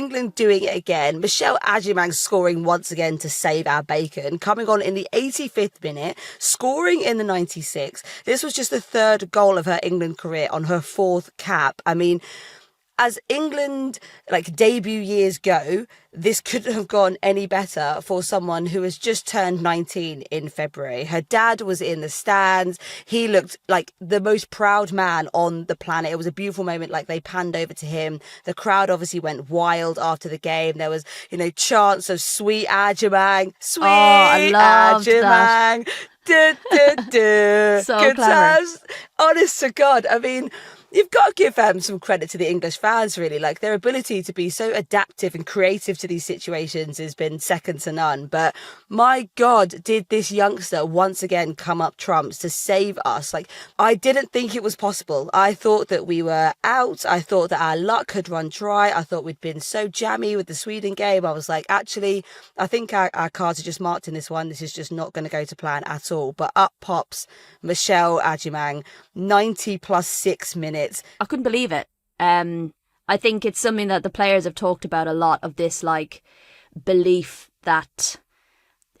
England doing it again. Michelle Agyemang scoring once again to save our bacon, coming on in the 85th minute, scoring in the 96th. This was just the third goal of her England career on her fourth cap. I mean, as England debut years go, this couldn't have gone any better for someone who has just turned 19 in February. Her dad was in the stands. He looked like the most proud man on the planet. It was a beautiful moment. They panned over to him. The crowd obviously went wild after the game. There was, chants of sweet Agyemang, sweet Agyemang. So good clever. times. Honest to God, I mean, you've got to give some credit to the English fans, really. Their ability to be so adaptive and creative to these situations has been second to none. But my God, did this youngster once again come up trumps to save us? I didn't think it was possible. I thought that we were out. I thought that our luck had run dry. I thought we'd been so jammy with the Sweden game. I was like, actually, I think our cards are just marked in this one. This is just not going to go to plan at all. But up pops Michelle Agyemang, 90 plus 6 minutes. I couldn't believe it. I think it's something that the players have talked about a lot, of this belief that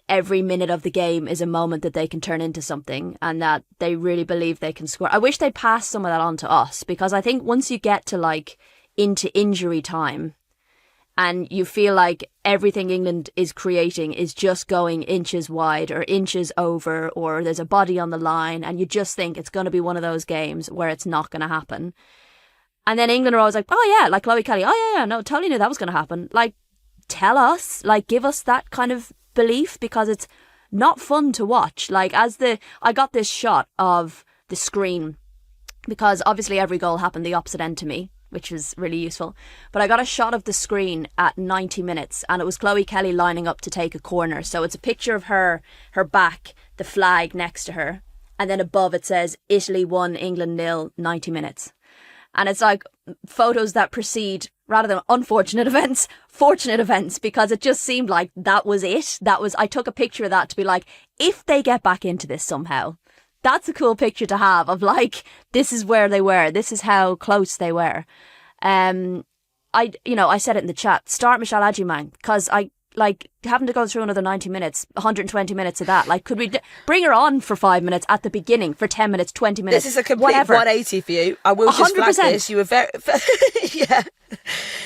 every minute of the game is a moment that they can turn into something, and that they really believe they can score. I wish they'd passed some of that on to us, because I think once you get to into injury time and you feel like everything England is creating is just going inches wide or inches over, or there's a body on the line, and you just think it's going to be one of those games where it's not going to happen. And then England are always like, oh yeah, like Chloe Kelly, oh yeah, no, totally knew that was going to happen. Tell us, give us that kind of belief, because it's not fun to watch. I got this shot of the screen, because obviously every goal happened the opposite end to me, which was really useful. But I got a shot of the screen at 90 minutes, and it was Chloe Kelly lining up to take a corner. So it's a picture of her back, the flag next to her, and then above it says Italy 1, England 0, 90 minutes. And it's photos that precede, rather than unfortunate events, fortunate events, because it just seemed like that was it. I took a picture of that to be if they get back into this somehow, that's a cool picture to have of this is where they were. This is how close they were. I said it in the chat, start Michelle Agyemang, because having to go through another 90 minutes, 120 minutes of that. Could we bring her on for 5 minutes at the beginning, for 10 minutes, 20 minutes? This is a complete whatever. 180 for you. I will just 100%. flag this. You were very, yeah.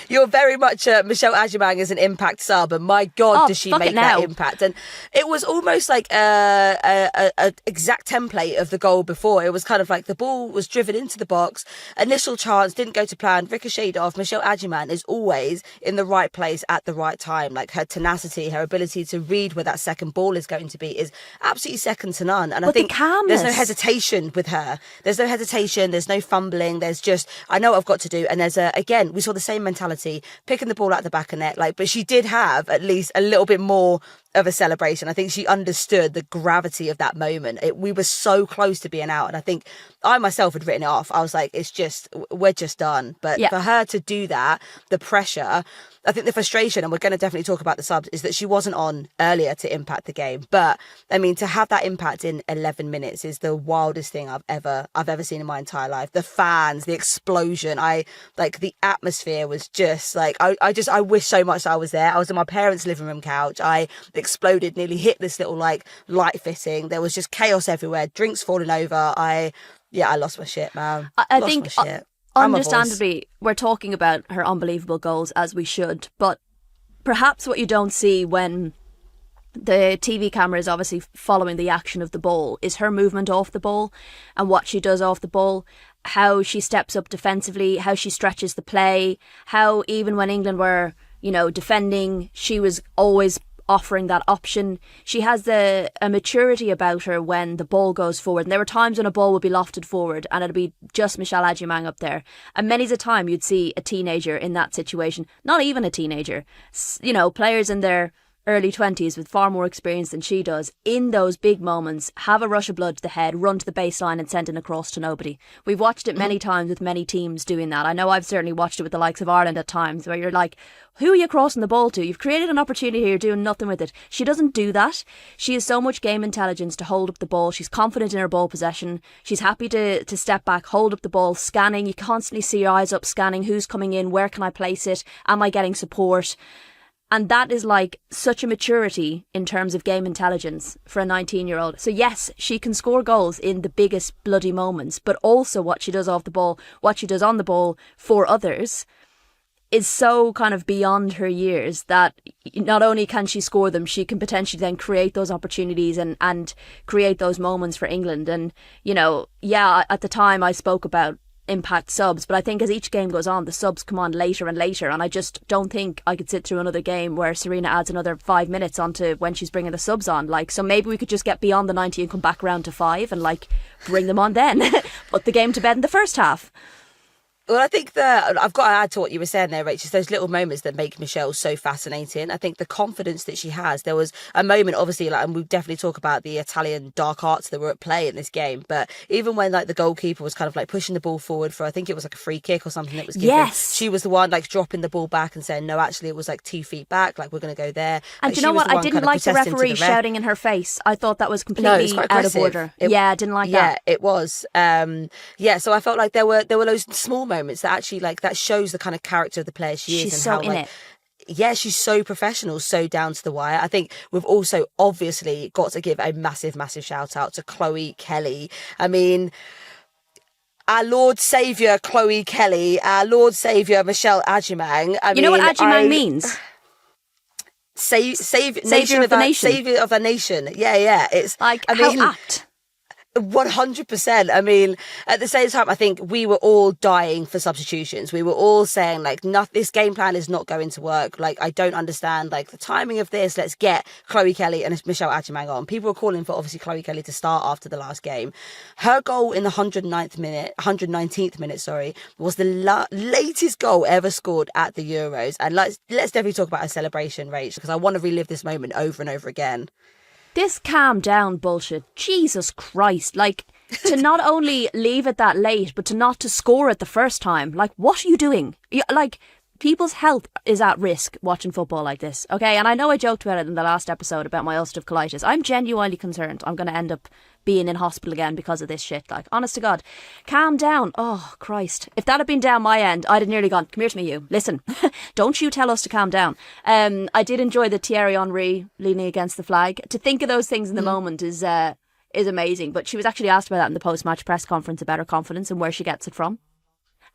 You're very much Michelle Agyemang as an impact sub, and my God, does she make that impact? And it was almost like a exact template of the goal before. It was kind of the ball was driven into the box, initial chance didn't go to plan, ricocheted off. Michelle Agyemang is always in the right place at the right time. Her tenacity, her ability to read where that second ball is going to be is absolutely second to none. And I think there's no hesitation with her. There's no hesitation. There's no fumbling. There's just, I know what I've got to do. And there's again, we saw the same mentality, picking the ball out the back of net. But she did have at least a little bit more of a celebration. I think she understood the gravity of that moment. We were so close to being out, and I think I myself had written it off. I was like, we're just done. But for her to do that, the pressure, I think the frustration, and we're going to definitely talk about the subs, is that she wasn't on earlier to impact the game. But I mean, to have that impact in 11 minutes is the wildest thing I've ever seen in my entire life. The fans, the explosion, the atmosphere was just I wish so much I was there. I was on my parents' living room couch. I exploded, nearly hit this little light fitting. There was just chaos everywhere, drinks falling over. I lost my shit, man. I think understandably we're talking about her unbelievable goals, as we should, but perhaps what you don't see when the TV camera is obviously following the action of the ball is her movement off the ball and what she does off the ball, how she steps up defensively, how she stretches the play, how even when England were, defending, she was always offering that option. She has a maturity about her when the ball goes forward. And there were times when a ball would be lofted forward and it'd be just Michelle Agyemang up there. And many's a time you'd see a teenager in that situation, not even a teenager, players in their early 20s with far more experience than she does, in those big moments, have a rush of blood to the head, run to the baseline and send it across to nobody. We've watched it many times with many teams doing that. I know I've certainly watched it with the likes of Ireland at times, where you're like, who are you crossing the ball to? You've created an opportunity here, you're doing nothing with it. She doesn't do that. She has so much game intelligence to hold up the ball. She's confident in her ball possession. She's happy to step back, hold up the ball, scanning. You constantly see your eyes up, scanning who's coming in, where can I place it, am I getting support? And that is like such a maturity in terms of game intelligence for a 19-year-old. So yes, she can score goals in the biggest bloody moments, but also what she does off the ball, what she does on the ball for others is so kind of beyond her years that not only can she score them, she can potentially then create those opportunities and create those moments for England. And, you know, yeah, at the time I spoke about impact subs, but I think as each game goes on, the subs come on later and later, and I just don't think I could sit through another game where Sarina adds another 5 minutes onto when she's bringing the subs on. Like, so maybe we could just get beyond the 90 and come back around to 5 and like bring them on then. Put the game to bed in the first half. Well, I think I've got to add to what you were saying there, Rach, just those little moments that make Michelle so fascinating. I think the confidence that she has. There was a moment, obviously, like, and we'll definitely talk about the Italian dark arts that were at play in this game, but even when like the goalkeeper was kind of like pushing the ball forward for, I think it was like a free kick or something that was given. Yes. She was the one like dropping the ball back and saying, no, actually it was like 2 feet back, like we're going to go there. And like, do you know what? I didn't like the referee shouting in her face. I thought that was completely out of order. I didn't like that. Yeah, it was. So I felt like there were those small moments that actually like that shows the kind of character of the player she is. She's and so how, in like, it. Yeah, she's so professional, so down to the wire. I think we've also obviously got to give a massive, massive shout out to Chloe Kelly. I mean, our Lord Saviour Chloe Kelly, our Lord Saviour Michelle Agyemang. You know what Agyemang means? Saviour of the nation. Saviour of the nation. Yeah. It's like, how apt. 100%. I mean, at the same time, I think we were all dying for substitutions. We were all saying, like, this game plan is not going to work. Like, I don't understand, like, the timing of this. Let's get Chloe Kelly and Michelle Agyemang on. People were calling for, obviously, Chloe Kelly to start after the last game. Her goal in the 119th minute, was the latest goal ever scored at the Euros. And let's definitely talk about her celebration, Rach, because I want to relive this moment over and over again. This calm down bullshit, Jesus Christ, like, to not only leave it that late, but to score it the first time. Like, what are you doing? Like, people's health is at risk watching football like this, okay? And I know I joked about it in the last episode about my ulcerative colitis. I'm genuinely concerned I'm going to end up being in hospital again because of this shit. Like, honest to God, calm down. Oh, Christ. If that had been down my end, I'd have nearly gone, come here to me, you. Listen, don't you tell us to calm down. I did enjoy the Thierry Henry leaning against the flag. To think of those things in the moment is amazing. But she was actually asked about that in the post-match press conference about her confidence and where she gets it from.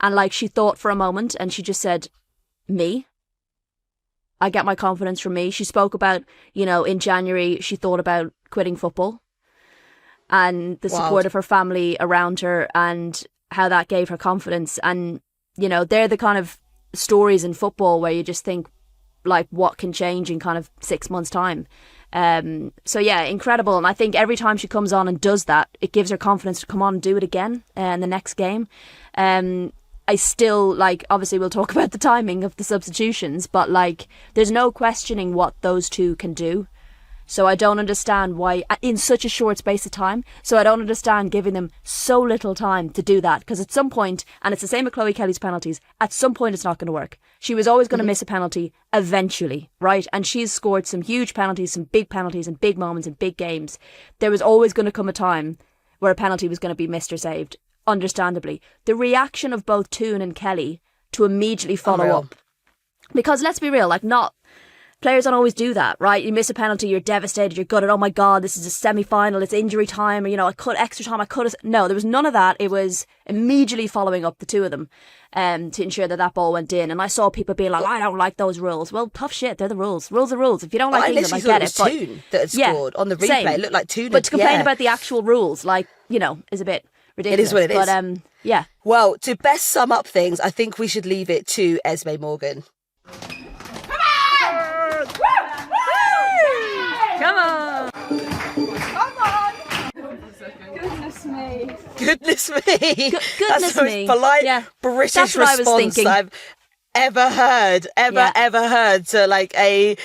And like, she thought for a moment and she just said, me. I get my confidence from me. She spoke about, you know, in January, she thought about quitting football and the support of her family around her and how that gave her confidence. And, you know, they're the kind of stories in football where you just think, like, what can change in kind of 6 months' time. So, yeah, incredible. And I think every time she comes on and does that, it gives her confidence to come on and do it again in the next game. I still, like, obviously we'll talk about the timing of the substitutions, but, like, there's no questioning what those two can do. So I don't understand why, in such a short space of time, so I don't understand giving them so little time to do that. Because at some point, and it's the same with Chloe Kelly's penalties, at some point it's not going to work. She was always going to miss a penalty eventually, right? And she's scored some huge penalties, some big penalties and big moments in big games. There was always going to come a time where a penalty was going to be missed or saved. Understandably, the reaction of both Toon and Kelly to immediately follow up, because let's be real, like, not players don't always do that, right? You miss a penalty, you're devastated, you're gutted, oh my God, this is a semi-final, it's injury time, or, you know, I cut extra time, no, there was none of that. It was immediately following up, the two of them, to ensure that ball went in. And I saw people being like, I don't like those rules. Well, tough shit, they're the rules. Rules are rules. If you don't like England, I get it. But Toon that had scored on the replay. Same. It looked like Toon. But to complain about the actual rules, like, you know, is a bit ridiculous. It is what it is. But, yeah. Well, to best sum up things, I think we should leave it to Esme Morgan. Come on! Goodness me. Goodness me. Goodness That's the me. most polite British That's what response I was thinking. ever heard. So like a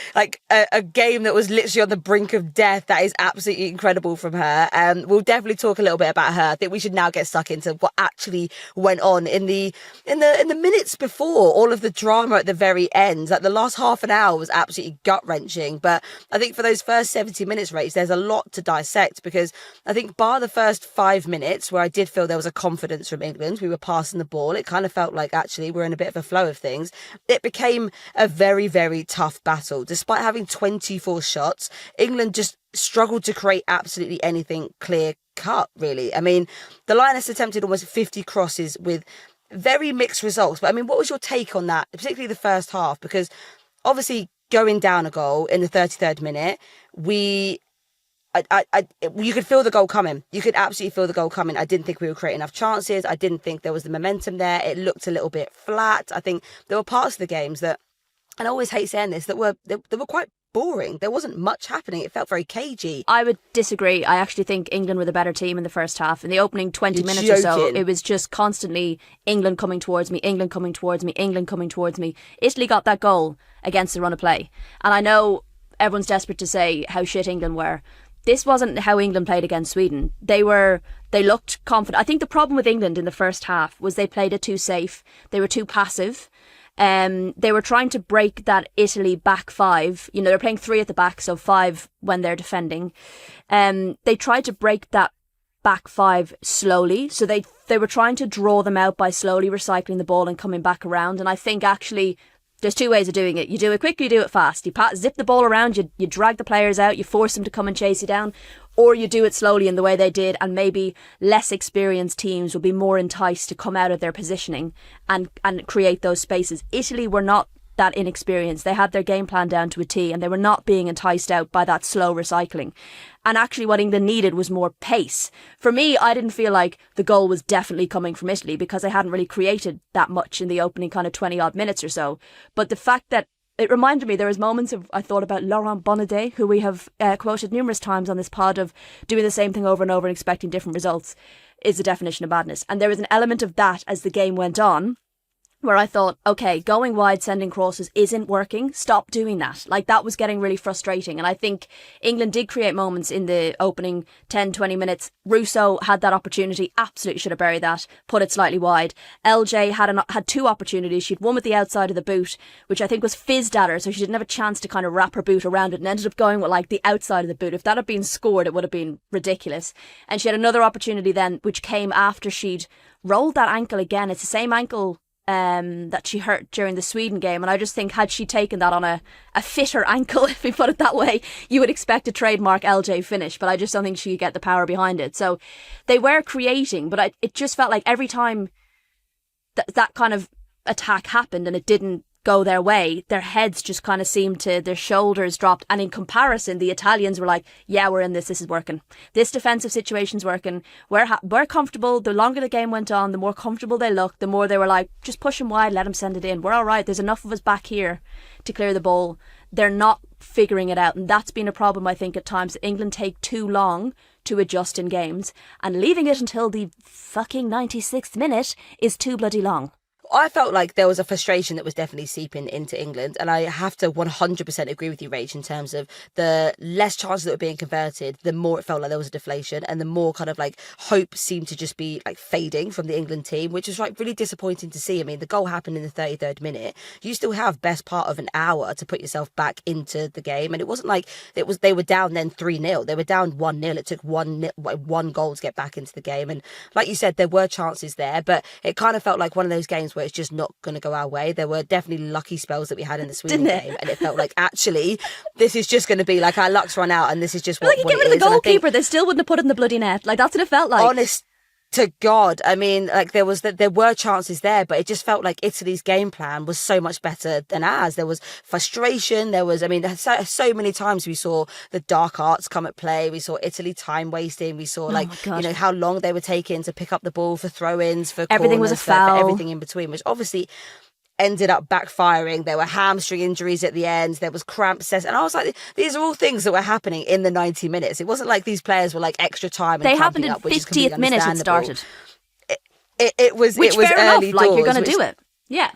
game that was literally on the brink of death. That is absolutely incredible from her. And we'll definitely talk a little bit about her. I think we should now get stuck into what actually went on in the minutes before, all of the drama at the very end. Like the last half an hour was absolutely gut wrenching. But I think for those first 70 minutes, Rach, there's a lot to dissect, because I think bar the first 5 minutes where I did feel there was a confidence from England, we were passing the ball. It kind of felt like actually we're in a bit of a flow of things. It became a very, very tough battle. Despite having 24 shots, England just struggled to create absolutely anything clear cut, really. I mean, the Lionesses attempted almost 50 crosses with very mixed results. But I mean, what was your take on that, particularly the first half? Because obviously going down a goal in the 33rd minute, you could feel the goal coming. You could absolutely feel the goal coming. I didn't think we were creating enough chances. I didn't think there was the momentum there. It looked a little bit flat. I think there were parts of the games that, and I always hate saying this, that were quite boring. There wasn't much happening. It felt very cagey. I would disagree. I actually think England were the better team in the first half. In the opening 20 minutes or so, it was just constantly England coming towards me, England coming towards me, England coming towards me. Italy got that goal against the run of play. And I know everyone's desperate to say how shit England were. This wasn't how England played against Sweden. They looked confident. I think the problem with England in the first half was they played it too safe. They were too passive. They were trying to break that Italy back five. You know, they're playing 3 at the back, so 5 when they're defending. They tried to break that back 5 slowly. So they were trying to draw them out by slowly recycling the ball and coming back around. And I think actually there's 2 ways of doing it. You do it quickly, you do it fast. You zip the ball around, you drag the players out, you force them to come and chase you down, or you do it slowly in the way they did, and maybe less experienced teams will be more enticed to come out of their positioning and create those spaces. Italy were not that inexperienced. They had their game plan down to a T, and they were not being enticed out by that slow recycling. And actually what England needed was more pace. For me, I didn't feel like the goal was definitely coming from Italy, because they hadn't really created that much in the opening kind of 20 odd minutes or so. But the fact that it reminded me, there was moments of, I thought about Laurent Bonnadet, who we have quoted numerous times on this pod, of doing the same thing over and over and expecting different results is the definition of madness. And there was an element of that as the game went on, where I thought, okay, going wide, sending crosses isn't working. Stop doing that. Like, that was getting really frustrating. And I think England did create moments in the opening 10, 20 minutes. Russo had that opportunity, absolutely should have buried that, put it slightly wide. LJ had 2 opportunities. She'd one with the outside of the boot, which I think was fizzed at her, so she didn't have a chance to kind of wrap her boot around it, and ended up going with like the outside of the boot. If that had been scored, it would have been ridiculous. And she had another opportunity then, which came after she'd rolled that ankle again. It's the same ankle that she hurt during the Sweden game, and I just think had she taken that on a fitter ankle, if we put it that way, you would expect a trademark LJ finish, but I just don't think she could get the power behind it. So they were creating, but it just felt like every time that kind of attack happened and it didn't go their way, their heads just kind of seemed to, their shoulders dropped, and in comparison the Italians were like, yeah, we're in this is working, this defensive situation's working, we're comfortable. The longer the game went on, the more comfortable they looked, the more they were like, just push them wide, let them send it in, we're alright, there's enough of us back here to clear the ball. They're not figuring it out, and that's been a problem I think at times. England take too long to adjust in games, and leaving it until the fucking 96th minute is too bloody long. I felt like there was a frustration that was definitely seeping into England, and I have to 100% agree with you, Rach, in terms of the less chances that were being converted, the more it felt like there was a deflation, and the more kind of like hope seemed to just be like fading from the England team, which was like really disappointing to see. I mean, the goal happened in the 33rd minute. You still have best part of an hour to put yourself back into the game, and it wasn't like they were down then 3-0. They were down 1-0. It took one goal to get back into the game, and like you said, there were chances there, but it kind of felt like one of those games where it's just not going to go our way. There were definitely lucky spells that we had in the Sweden game, and it felt like actually this is just going to be like our luck's run out, and this is just what, like, you what get rid of the goalkeeper, they still wouldn't have put it in the bloody net. Like, that's what it felt like. Honest to God, I mean, like there were chances there, but it just felt like Italy's game plan was so much better than ours. There was frustration. There was, I mean, so many times we saw the dark arts come at play. We saw Italy time wasting. We saw how long they were taking to pick up the ball for throw-ins, for everything corners, was a foul, for everything in between, which obviously ended up backfiring. There were hamstring injuries at the end. There was cramp sets. And I was like, these are all things that were happening in the 90 minutes. It wasn't like these players were like extra time. They happened in 50th minute it started. It was Which, it was fair early enough, like, doors, you're going to do it. Yeah.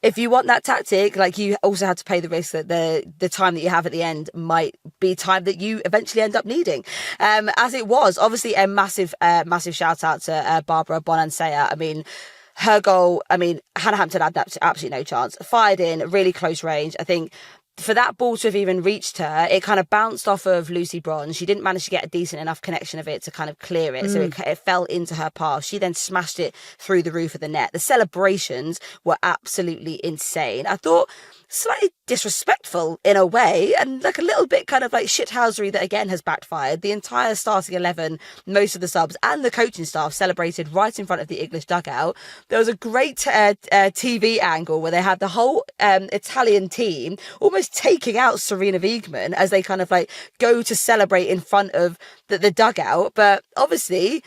if you want that tactic, like, you also have to pay the risk that the time that you have at the end might be time that you eventually end up needing. As it was, obviously, a massive shout out to Barbara Bonansea. I mean, her goal, I mean, Hannah Hampton had absolutely no chance. Fired in, really close range. I think for that ball to have even reached her, it kind of bounced off of Lucy Bronze. She didn't manage to get a decent enough connection of it to kind of clear it. So it fell into her path. She then smashed it through the roof of the net. The celebrations were absolutely insane. I thought slightly disrespectful in a way, and like a little bit kind of like shithousery that again has backfired. The entire starting 11, most of the subs and the coaching staff celebrated right in front of the English dugout. There was a great TV angle where they had the whole Italian team almost taking out Sarina Wiegman as they kind of like go to celebrate in front of the dugout. But obviously,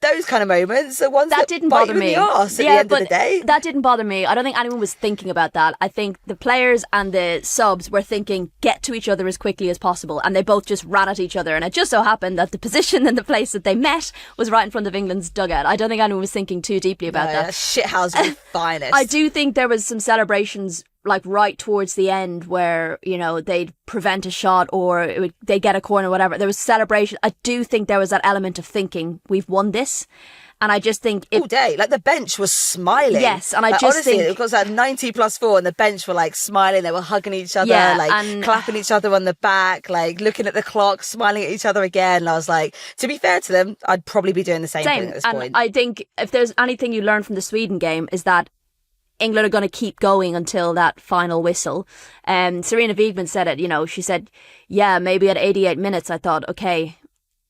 those kind of moments are ones that didn't bite bother you in me. the arse at the end of the day. That didn't bother me. I don't think anyone was thinking about that. I think the players and the subs were thinking, get to each other as quickly as possible, and they both just ran at each other. And it just so happened that the position and the place that they met was right in front of England's dugout. I don't think anyone was thinking too deeply about that. Shithousery finest. I do think there was some celebrations like right towards the end where, you know, they'd prevent a shot or they get a corner or whatever. There was celebration. I do think there was that element of thinking, we've won this. And I just think all day, like the bench was smiling. Yes, and I like, just honestly, think it was like 90+4, and the bench were like smiling. They were hugging each other, and clapping each other on the back, like looking at the clock, smiling at each other again. And I was like, to be fair to them, I'd probably be doing the same thing at this point. I think if there's anything you learn from the Sweden game is that England are going to keep going until that final whistle. Sarina Wiegman said it, you know, she said, yeah, maybe at 88 minutes I thought, okay,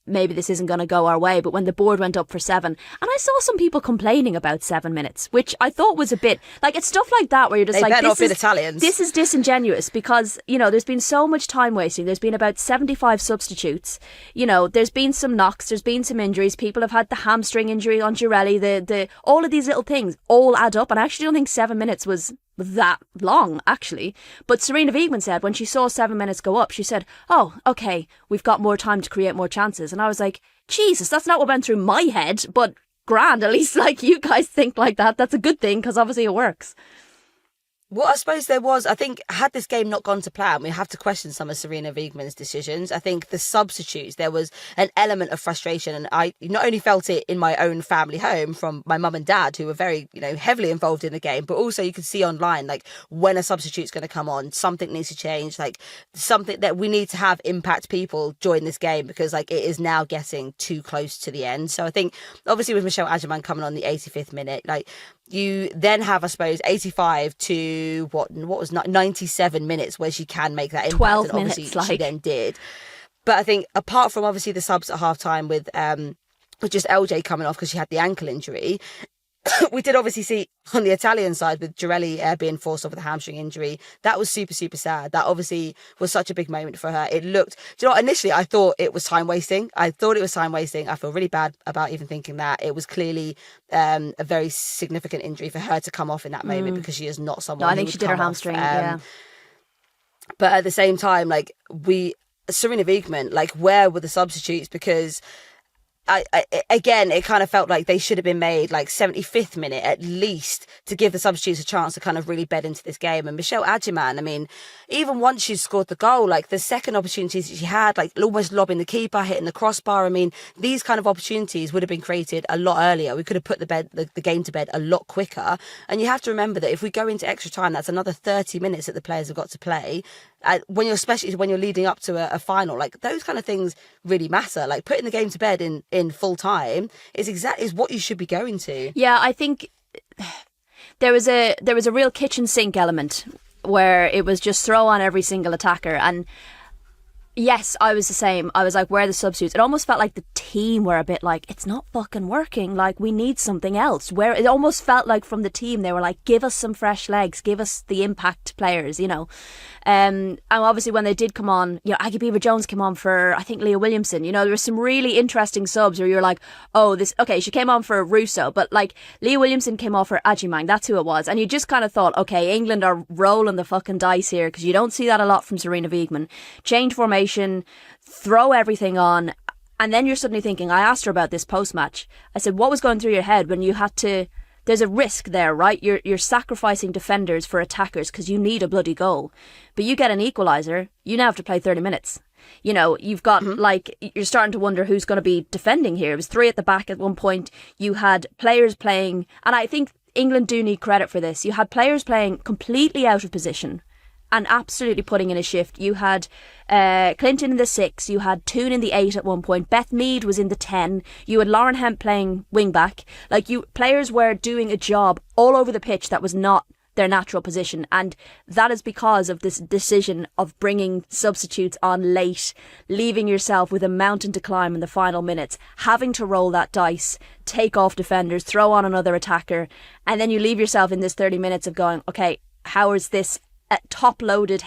maybe this isn't going to go our way. But when the board went up for 7, and I saw some people complaining about 7 minutes, which I thought was a bit like, it's stuff like that where you're just they like, Italians. This is disingenuous because, you know, there's been so much time wasting. There's been about 75 substitutes. You know, there's been some knocks, there's been some injuries. People have had the hamstring injury on Girelli. The all of these little things all add up. And I actually don't think 7 minutes was that long, actually. But Sarina Wiegman said when she saw 7 minutes go up, she said, oh, okay, we've got more time to create more chances. And I was like, Jesus, that's not what went through my head, but grand, at least like you guys think like that. That's a good thing because obviously it works. Well, I suppose there was, I think, had this game not gone to plan, we have to question some of Sarina Wiegman's decisions. I think the substitutes, there was an element of frustration, and I not only felt it in my own family home from my mum and dad, who were very, you know, heavily involved in the game, but also you could see online, like, when a substitute's going to come on, something needs to change, like, something that we need to have impact people join this game because, like, it is now getting too close to the end. So I think, obviously, with Michelle Agyemang coming on the 85th minute, like, you then have, I suppose, 85 to what was 97 minutes where she can make that impact. 12 and obviously minutes, like. she then did. But I think apart from obviously the subs at half time with just LJ coming off because she had the ankle injury, we did obviously see on the Italian side with Girelli being forced off with a hamstring injury. That was super, super sad. That obviously was such a big moment for her. It looked, do you know what, initially I thought it was time wasting. I feel really bad about even thinking that. It was clearly a very significant injury for her to come off in that moment because she is not someone I think she did her hamstring, yeah. But at the same time, like, Sarina Wiegman, like, where were the substitutes? Because again, it kind of felt like they should have been made like 75th minute at least to give the substitutes a chance to kind of really bed into this game. And Michelle Agyemang, I mean, even once she scored the goal, like the second opportunities that she had, like almost lobbing the keeper, hitting the crossbar. I mean, these kind of opportunities would have been created a lot earlier. We could have put the game to bed a lot quicker. And you have to remember that if we go into extra time, that's another 30 minutes that the players have got to play. Especially when you're leading up to a final, like those kind of things really matter. Like putting the game to bed in full time is what you should be going to. Yeah, I think there was a real kitchen sink element where it was just throw on every single attacker. And yes, I was the same. I was like, where are the substitutes? It almost felt like the team were a bit like, it's not fucking working. Like, we need something else. Where it almost felt like from the team, they were like, give us some fresh legs, give us the impact players, you know. And obviously when they did come on, you know, Aggie Beaver-Jones came on for, I think, Leah Williamson. You know, there were some really interesting subs where you're like, oh, she came on for Russo, but like Leah Williamson came off for Agyemang. That's who it was. And you just kind of thought, okay, England are rolling the fucking dice here because you don't see that a lot from Sarina Wiegman. Change formation, throw everything on, and then you're suddenly thinking, I asked her about this post-match. I said, what was going through your head when you had to there's a risk there, right? You're sacrificing defenders for attackers because you need a bloody goal. But you get an equaliser, you now have to play 30 minutes. You know, you've got you're starting to wonder who's going to be defending here. It was 3 at the back at one point. You had players playing, and I think England do need credit for this. You had players playing completely out of position and absolutely putting in a shift. You had Clinton in the 6, you had Toon in the 8 at one point, Beth Mead was in the 10, you had Lauren Hemp playing wing back. Like, players were doing a job all over the pitch that was not their natural position, and that is because of this decision of bringing substitutes on late, leaving yourself with a mountain to climb in the final minutes, having to roll that dice, take off defenders, throw on another attacker, and then you leave yourself in this 30 minutes of going, okay, how is this top-loaded,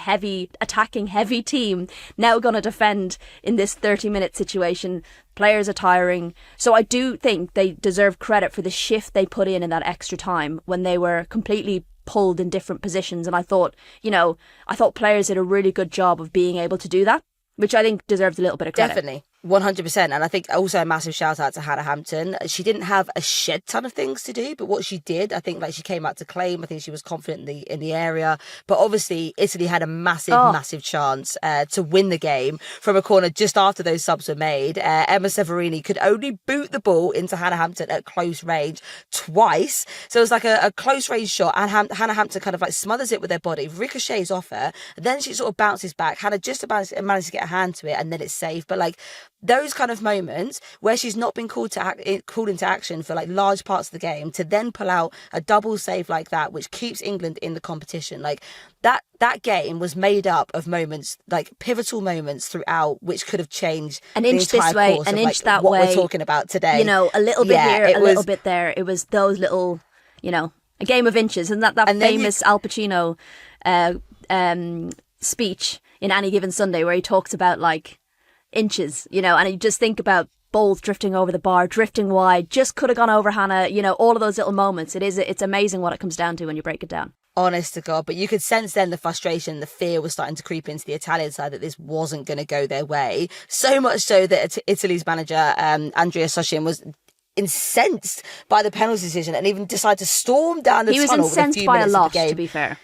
attacking heavy team now going to defend in this 30-minute situation? Players are tiring. So I do think they deserve credit for the shift they put in that extra time when they were completely pulled in different positions. And I thought players did a really good job of being able to do that, which I think deserves a little bit of credit. Definitely. 100%. And I think also a massive shout out to Hannah Hampton. She didn't have a shed ton of things to do, but what she did, I think, like, she came out to claim. I think she was confident in the area. But obviously, Italy had a massive chance to win the game from a corner just after those subs were made. Emma Severini could only boot the ball into Hannah Hampton at close range twice. So it was like a close range shot, and Hannah Hampton kind of like smothers it with her body, ricochets off her, then she sort of bounces back. Hannah just about managed to get a hand to it, and then it's safe. But like, those kind of moments where she's not been called into action for like large parts of the game, to then pull out a double save like that, which keeps England in the competition, like that game was made up of moments, like pivotal moments throughout, which could have changed an inch this way, an inch that way. What we're talking about today, you know, a little bit here, a little bit there. It was those little, you know, a game of inches, and that famous Al Pacino speech in Any Given Sunday where he talks about like inches, you know, and you just think about balls drifting over the bar, drifting wide, just could have gone over Hannah, you know, all of those little moments. It's amazing what it comes down to when you break it down. Honest to God. But you could sense then the frustration, the fear was starting to creep into the Italian side that this wasn't going to go their way. So much so that Italy's manager, Andrea Soshin, was incensed by the penalty decision and even decided to storm down the tunnel. He was incensed by a lot, to be fair.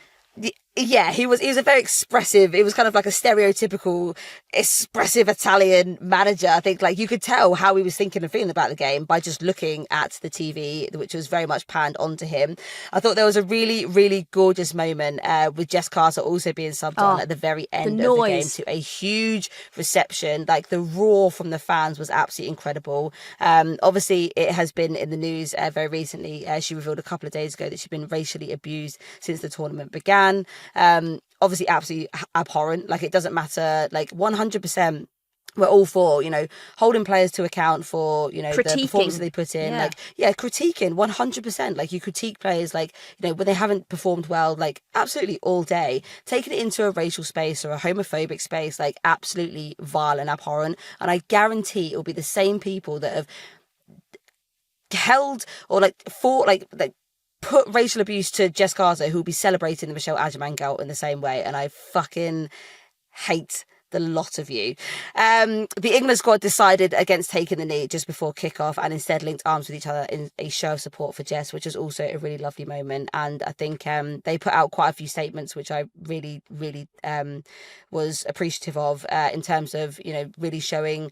Yeah, he was a very expressive, it was kind of like a stereotypical expressive Italian manager. I think like you could tell how he was thinking and feeling about the game by just looking at the TV, which was very much panned onto him. I thought there was a really, really gorgeous moment with Jess Carter also being subbed on at the very end of the game to a huge reception. Like the roar from the fans was absolutely incredible. Obviously, it has been in the news very recently. She revealed a couple of days ago that she'd been racially abused since the tournament began. Obviously absolutely abhorrent. Like, it doesn't matter, like 100% we're all for, you know, holding players to account for, you know, the performances they put in. Critiquing 100%. Like, you critique players, like, you know, when they haven't performed well, like, absolutely all day. Taking it into a racial space or a homophobic space, like, absolutely vile and abhorrent. And I guarantee it'll be the same people that have held or like fought like put racial abuse to Jess Carter, who'll be celebrating the Michelle Agyemang goal in the same way. And I fucking hate the lot of you. The England squad decided against taking the knee just before kickoff and instead linked arms with each other in a show of support for Jess, which was also a really lovely moment. And I think they put out quite a few statements, which I really, really was appreciative of in terms of, you know, really showing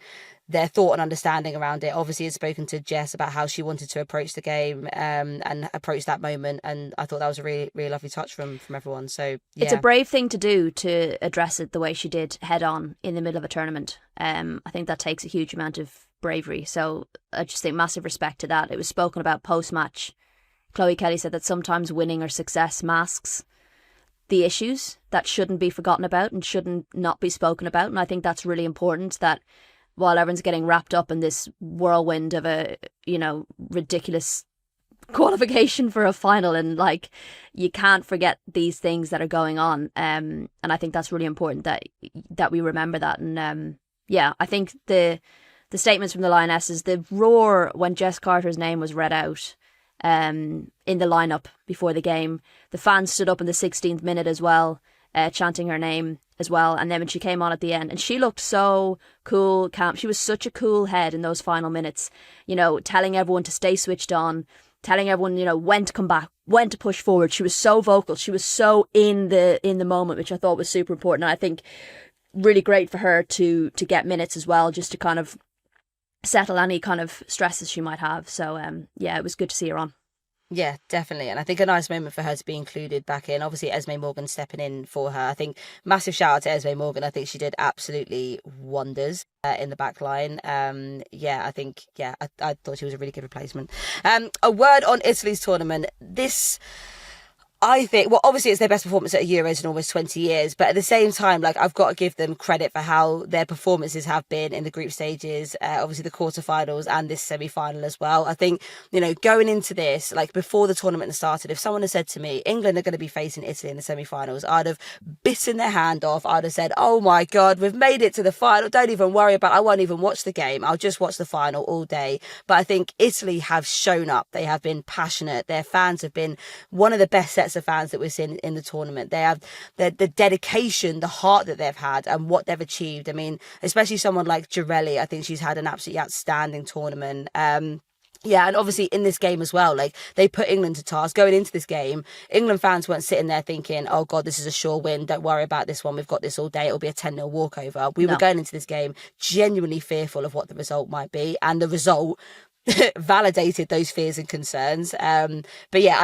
their thought and understanding around it. Obviously, had spoken to Jess about how she wanted to approach the game and approach that moment, and I thought that was a really, really lovely touch from everyone. So yeah. It's a brave thing to do, to address it the way she did, head on in the middle of a tournament. I think that takes a huge amount of bravery. So I just think massive respect to that. It was spoken about post-match. Chloe Kelly said that sometimes winning or success masks the issues that shouldn't be forgotten about and shouldn't not be spoken about. And I think that's really important, that while everyone's getting wrapped up in this whirlwind of a, you know, ridiculous qualification for a final, and like, you can't forget these things that are going on. And I think that's really important that we remember that. And I think the statements from the Lionesses, the roar when Jess Carter's name was read out in the lineup before the game, the fans stood up in the 16th minute as well, chanting her name as well. And then when she came on at the end, and she looked so cool, calm. She was such a cool head in those final minutes, you know, telling everyone to stay switched on, telling everyone, when to come back, when to push forward. She was so vocal. She was so in the moment, which I thought was super important. And I think really great for her to get minutes as well, just to kind of settle any kind of stresses she might have. So, it was good to see her on. Yeah, definitely. And I think a nice moment for her to be included back in. Obviously, Esme Morgan stepping in for her. I think massive shout out to Esme Morgan. I think she did absolutely wonders in the back line. I thought she was a really good replacement. A word on Italy's tournament. I think, well, obviously it's their best performance at a Euros in almost 20 years, but at the same time, I've got to give them credit for how their performances have been in the group stages, obviously the quarterfinals and this semi-final as well. I think, going into this, before the tournament started, if someone had said to me, England are going to be facing Italy in the semi-finals, I'd have bitten their hand off. I'd have said, oh my God, we've made it to the final. Don't even worry about it. I won't even watch the game. I'll just watch the final all day. But I think Italy have shown up. They have been passionate. Their fans have been one of the best sets of fans that we've seen in the tournament. They have the dedication, the heart that they've had and what they've achieved. I mean, especially someone like Girelli, I think she's had an absolutely outstanding tournament. And obviously in this game as well, they put England to task. Going into this game, England fans weren't sitting there thinking, oh God, this is a sure win. Don't worry about this one. We've got this all day. It'll be a 10-0 walkover. We were going into this game genuinely fearful of what the result might be. And the result validated those fears and concerns. I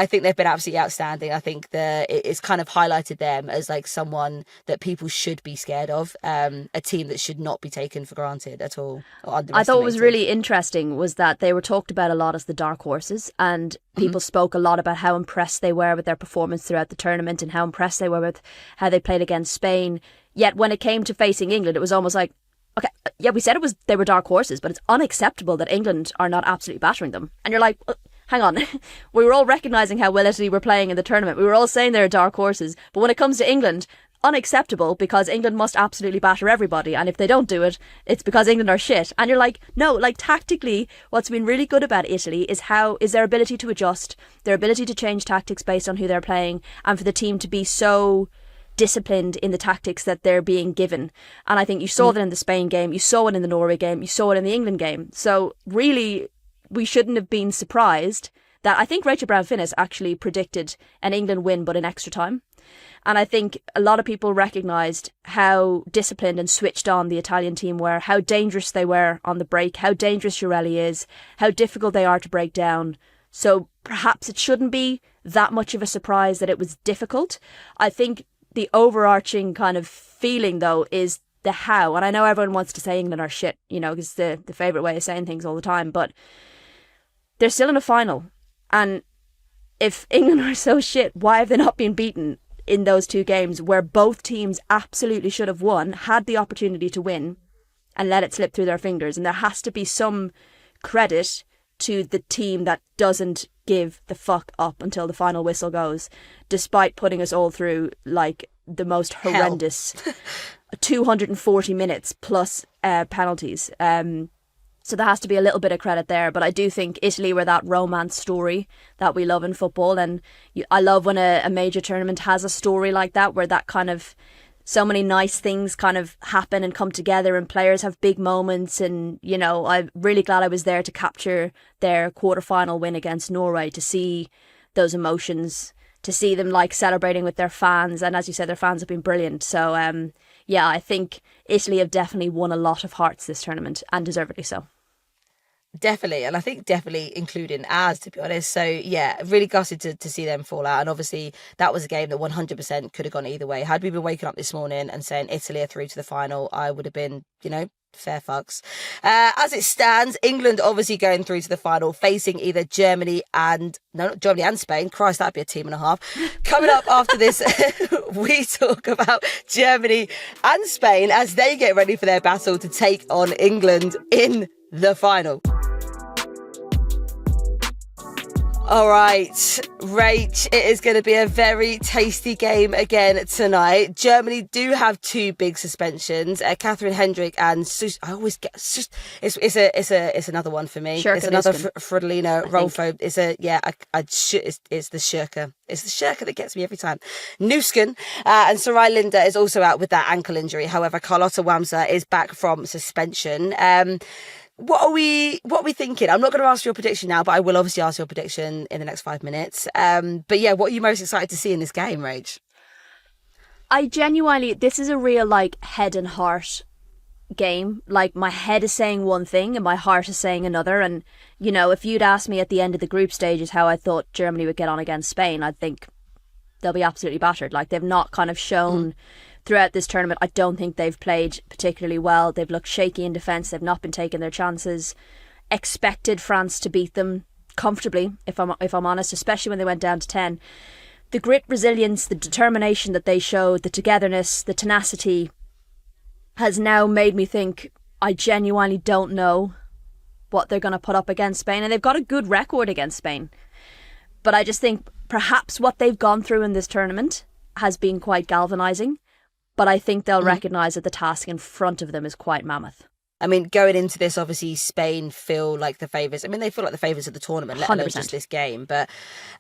think they've been absolutely outstanding. I think it's kind of highlighted them as someone that people should be scared of, a team that should not be taken for granted at all. I thought what was really interesting was that they were talked about a lot as the dark horses, and people spoke a lot about how impressed they were with their performance throughout the tournament and how impressed they were with how they played against Spain. Yet when it came to facing England, it was almost like, okay, yeah, we said they were dark horses, but it's unacceptable that England are not absolutely battering them. And you're like, hang on, we were all recognising how well Italy were playing in the tournament. We were all saying they're dark horses. But when it comes to England, unacceptable, because England must absolutely batter everybody. And if they don't do it, it's because England are shit. And you're like, no, tactically, what's been really good about Italy is their ability to adjust, their ability to change tactics based on who they're playing, and for the team to be so disciplined in the tactics that they're being given. And I think you saw that in the Spain game, you saw it in the Norway game, you saw it in the England game. So really, we shouldn't have been surprised that I think Rachel Brown-Finnis actually predicted an England win but in extra time. And I think a lot of people recognised how disciplined and switched on the Italian team were, how dangerous they were on the break, how dangerous Girelli is, how difficult they are to break down. So perhaps it shouldn't be that much of a surprise that it was difficult. I think the overarching kind of feeling, though, is the how. And I know everyone wants to say England are shit, because the favourite way of saying things all the time. But they're still in a final. And if England are so shit, why have they not been beaten in those two games where both teams absolutely should have won, had the opportunity to win, and let it slip through their fingers? And there has to be some credit to the team that doesn't give the fuck up until the final whistle goes, despite putting us all through the most horrendous 240 minutes plus penalties. So there has to be a little bit of credit there. But I do think Italy were that romance story that we love in football. And I love when a major tournament has a story like that, where that kind of so many nice things kind of happen and come together and players have big moments. And, I'm really glad I was there to capture their quarterfinal win against Norway, to see those emotions, to see them celebrating with their fans. And as you said, their fans have been brilliant. So, I think Italy have definitely won a lot of hearts this tournament, and deservedly so. Definitely, and I think definitely including ours, to be honest. So really gutted to see them fall out. And obviously that was a game that 100% could have gone either way. Had we been waking up this morning and saying Italy are through to the final, I would have been, fair fucks. As it stands, England obviously going through to the final, facing either Germany and Spain. Christ, that'd be a team and a half. Coming up after this, we talk about Germany and Spain as they get ready for their battle to take on England in the final. All right, Rach, it is going to be a very tasty game again tonight. Germany do have two big suspensions. Catherine Hendrick and I always get it's another one for me. Shirka, it's another Fridolina Rolfo. It's the Shirka. It's the Shirka that gets me every time. Nusken and Sarai Linda is also out with that ankle injury. However, Carlotta Wamsa is back from suspension. what are we thinking? I'm not going to ask your prediction now, but I will obviously ask your prediction in the next 5 minutes. But yeah, what are you most excited to see in this game, Rach? I genuinely, this is a real like head and heart game. Like my head is saying one thing and my heart is saying another. And you know, if you'd asked me at the end of the group stages how I thought Germany would get on against Spain, I'd think they'll be absolutely battered. Like they've not kind of shown throughout this tournament. I don't think they've played particularly well. They've looked shaky in defence. They've not been taking their chances. Expected France to beat them comfortably, if I'm honest, especially when they went down to 10. The grit, resilience, the determination that they showed, the togetherness, the tenacity has now made me think I genuinely don't know what they're going to put up against Spain. And they've got a good record against Spain. But I just think perhaps what they've gone through in this tournament has been quite galvanising. But I think they'll recognise that the task in front of them is quite mammoth. I mean, going into this, obviously, Spain feel like the favourites. I mean, they feel like the favourites of the tournament, let alone just this game. But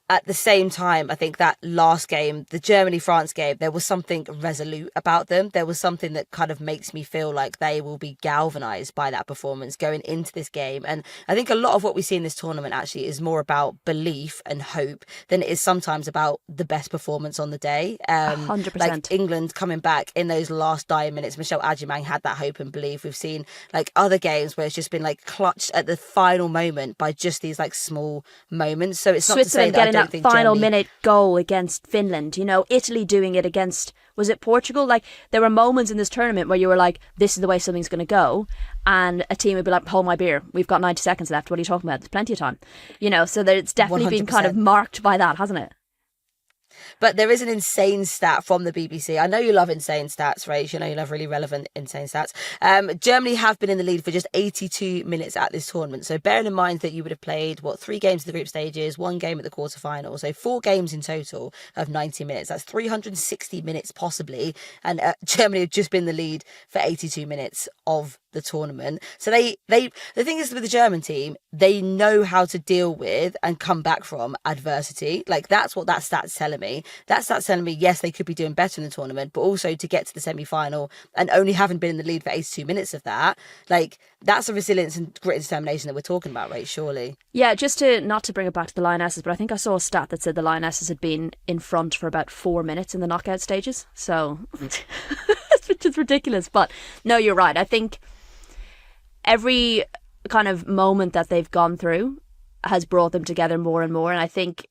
at the same time, I think that last game, the Germany-France game, there was something resolute about them. There was something that kind of makes me feel like they will be galvanised by that performance going into this game. And I think a lot of what we see in this tournament actually is more about belief and hope than it is sometimes about the best performance on the day. 100%. Like England coming back in those last dying minutes, Michelle Agyemang had that hope and belief. We've seen like other games where it's just been like clutched at the final moment by just these like small moments. So it's not Switzerland to say that getting I don't that think final Germany... minute goal against Finland, you know, Italy doing it against, was it Portugal? Like there were moments in this tournament where you were like, this is the way something's going to go, and a team would be like, hold my beer, we've got 90 seconds left, what are you talking about, there's plenty of time, you know. So that it's definitely 100%. been kind of marked by that, hasn't it? But there is an insane stat from the BBC. I know you love insane stats, Rach. You know you love really relevant insane stats. Germany have been in the lead for just 82 minutes at this tournament. So bearing in mind that you would have played, 3 games in the group stages, 1 game at the quarterfinal. So 4 games in total of 90 minutes. That's 360 minutes possibly. And Germany have just been the lead for 82 minutes of the tournament. So the thing is with the German team, they know how to deal with and come back from adversity. Like that's what that stat's telling me. That stat's telling me, yes, they could be doing better in the tournament, but also to get to the semi-final and only having been in the lead for 82 minutes of that, like that's a resilience and grit and determination that we're talking about, right? Surely. Yeah, just not to bring it back to the Lionesses, but I think I saw a stat that said the Lionesses had been in front for about 4 minutes in the knockout stages. So which is ridiculous. But no, you're right. I think every kind of moment that they've gone through has brought them together more and more. And I think,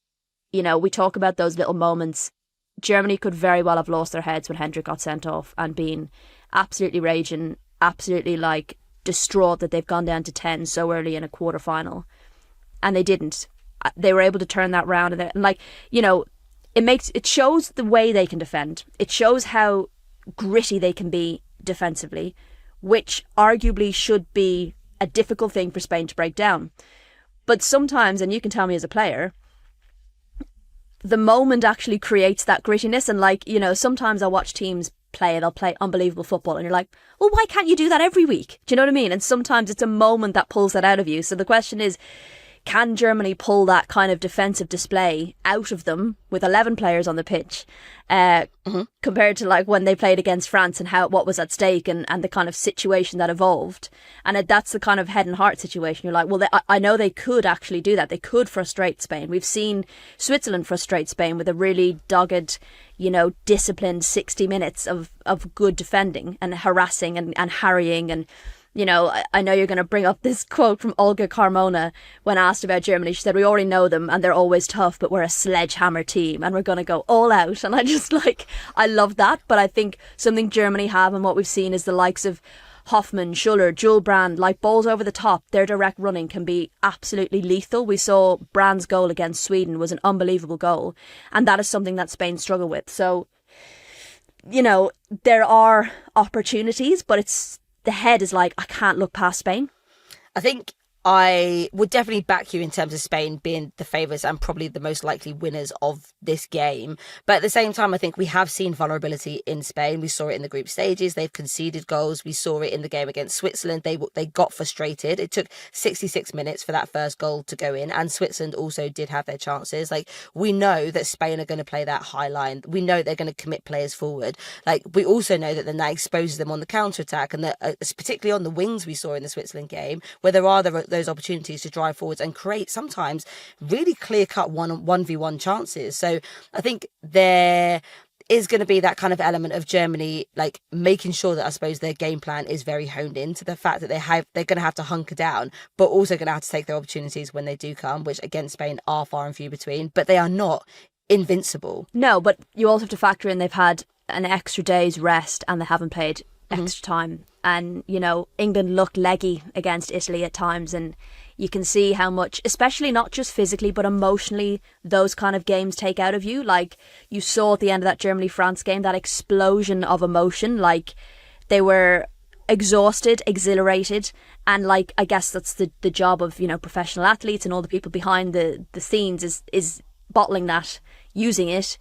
you know, we talk about those little moments. Germany could very well have lost their heads when Hendrik got sent off and been absolutely raging, absolutely like distraught that they've gone down to 10 so early in a quarter-final. And they didn't. They were able to turn that round. And like, you know, it shows the way they can defend. It shows how gritty they can be defensively, which arguably should be a difficult thing for Spain to break down. But sometimes, and you can tell me as a player, the moment actually creates that grittiness. And like, you know, sometimes I'll watch teams play and they'll play unbelievable football and you're like, well, why can't you do that every week? Do you know what I mean? And sometimes it's a moment that pulls that out of you. So the question is, can Germany pull that kind of defensive display out of them with 11 players on the pitch compared to like when they played against France and what was at stake and the kind of situation that evolved? And that's the kind of head and heart situation. You're like, well, I know they could actually do that. They could frustrate Spain. We've seen Switzerland frustrate Spain with a really dogged, you know, disciplined 60 minutes of good defending and harassing and harrying. And you know, I know you're going to bring up this quote from Olga Carmona when asked about Germany. She said, we already know them and they're always tough, but we're a sledgehammer team and we're going to go all out. And I just I love that. But I think something Germany have and what we've seen is the likes of Hoffmann, Schuller, Jules Brand, like balls over the top. Their direct running can be absolutely lethal. We saw Brand's goal against Sweden was an unbelievable goal. And that is something that Spain struggle with. So, you know, there are opportunities, but the head is like, I can't look past Spain. I think I would definitely back you in terms of Spain being the favourites and probably the most likely winners of this game. But at the same time, I think we have seen vulnerability in Spain. We saw it in the group stages. They've conceded goals. We saw it in the game against Switzerland. They got frustrated. It took 66 minutes for that first goal to go in, and Switzerland also did have their chances. Like, we know that Spain are going to play that high line. We know they're going to commit players forward. Like, we also know that then that exposes them on the counter-attack, and that particularly on the wings we saw in the Switzerland game, where there are those opportunities to drive forwards and create sometimes really clear-cut 1v1 chances. So I think there is going to be that kind of element of Germany, like, making sure that I suppose their game plan is very honed in to the fact that they're going to have to hunker down, but also going to have to take their opportunities when they do come, which against Spain are far and few between, but they are not invincible. No, but you also have to factor in they've had an extra day's rest and they haven't played extra time. And, you know, England looked leggy against Italy at times, and you can see how much, especially not just physically, but emotionally, those kind of games take out of you. Like, you saw at the end of that Germany-France game, that explosion of emotion. Like, they were exhausted, exhilarated, and, like, I guess that's the job of, you know, professional athletes and all the people behind the scenes is bottling that, using it,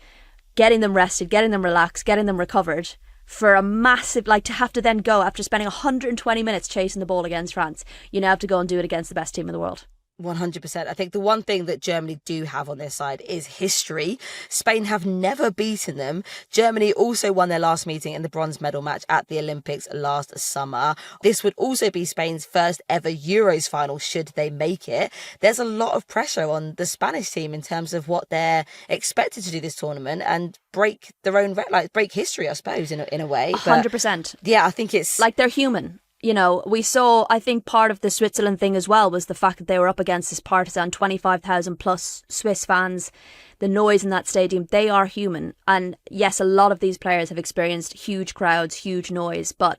getting them rested, getting them relaxed, getting them recovered, for a massive, like, to have to then go after spending 120 minutes chasing the ball against France. You now have to go and do it against the best team in the world. 100%. I think the one thing that Germany do have on their side is history. Spain have never beaten them. Germany also won their last meeting in the bronze medal match at the Olympics last summer. This would also be Spain's first ever Euros final should they make it. There's a lot of pressure on the Spanish team in terms of what they're expected to do this tournament and break their own, like, break history, I suppose, in a way. 100%. Yeah, I think it's like, they're human. You know, we saw, I think part of the Switzerland thing as well was the fact that they were up against this partisan 25,000 plus Swiss fans, the noise in that stadium. They are human. And yes, a lot of these players have experienced huge crowds, huge noise, but,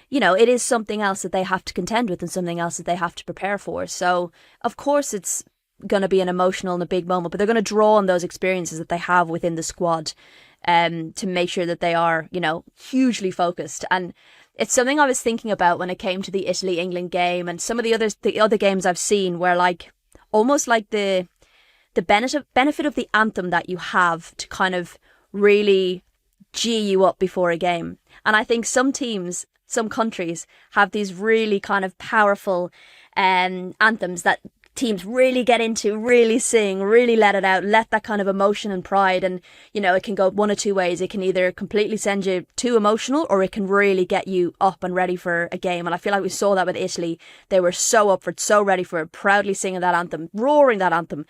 you know, it is something else that they have to contend with and something else that they have to prepare for. So, of course, it's going to be an emotional and a big moment, but they're going to draw on those experiences that they have within the squad to make sure that they are, you know, hugely focused. And it's something I was thinking about when it came to the Italy-England game and some of the other games I've seen where, like, almost like the benefit of the anthem that you have to kind of really G you up before a game. And I think some teams, some countries have these really kind of powerful anthems that teams really get into, really sing, really let it out, let that kind of emotion and pride. And, you know, it can go one or two ways. It can either completely send you too emotional, or it can really get you up and ready for a game. And I feel like we saw that with Italy. They were so up for it, so ready for it, proudly singing that anthem, roaring that anthem.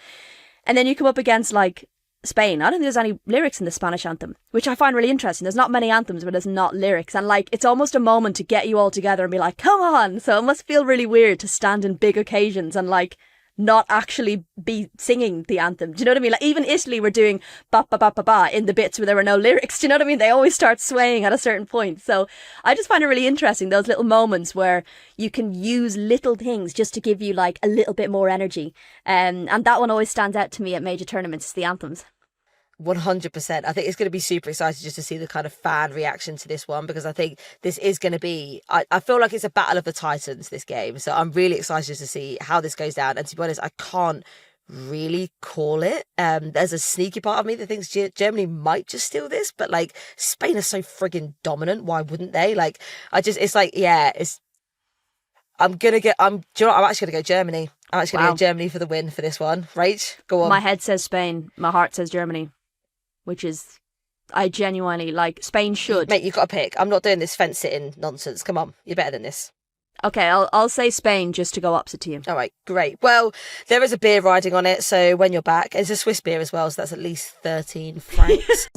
And then you come up against, like, Spain. I don't think there's any lyrics in the Spanish anthem, which I find really interesting. There's not many anthems where there's not lyrics. And, like, it's almost a moment to get you all together and be like, come on. So it must feel really weird to stand in big occasions and, like, not actually be singing the anthem. Do you know what I mean? Like, even Italy were doing ba ba ba ba ba in the bits where there were no lyrics. Do you know what I mean? They always start swaying at a certain point. So I just find it really interesting, those little moments where you can use little things just to give you, like, a little bit more energy. And that one always stands out to me at major tournaments, the anthems. 100%. I think it's going to be super exciting just to see the kind of fan reaction to this one, because I think this is going to be, I feel like it's a battle of the titans, this game. So I'm really excited to see how this goes down. And to be honest, I can't really call it. There's a sneaky part of me that thinks Germany might just steal this, but, like, Spain are so friggin' dominant. Why wouldn't they? Like, it's like, yeah, I'm actually going to go Germany. I'm actually going to go Germany for the win for this one. Rach, go on. My head says Spain. My heart says Germany. Which is, I genuinely, like, Spain should. Mate, you've got to pick. I'm not doing this fence-sitting nonsense. Come on, you're better than this. Okay, I'll say Spain just to go opposite to you. All right, great. Well, there is a beer riding on it, so when you're back, it's a Swiss beer as well, so that's at least 13 francs.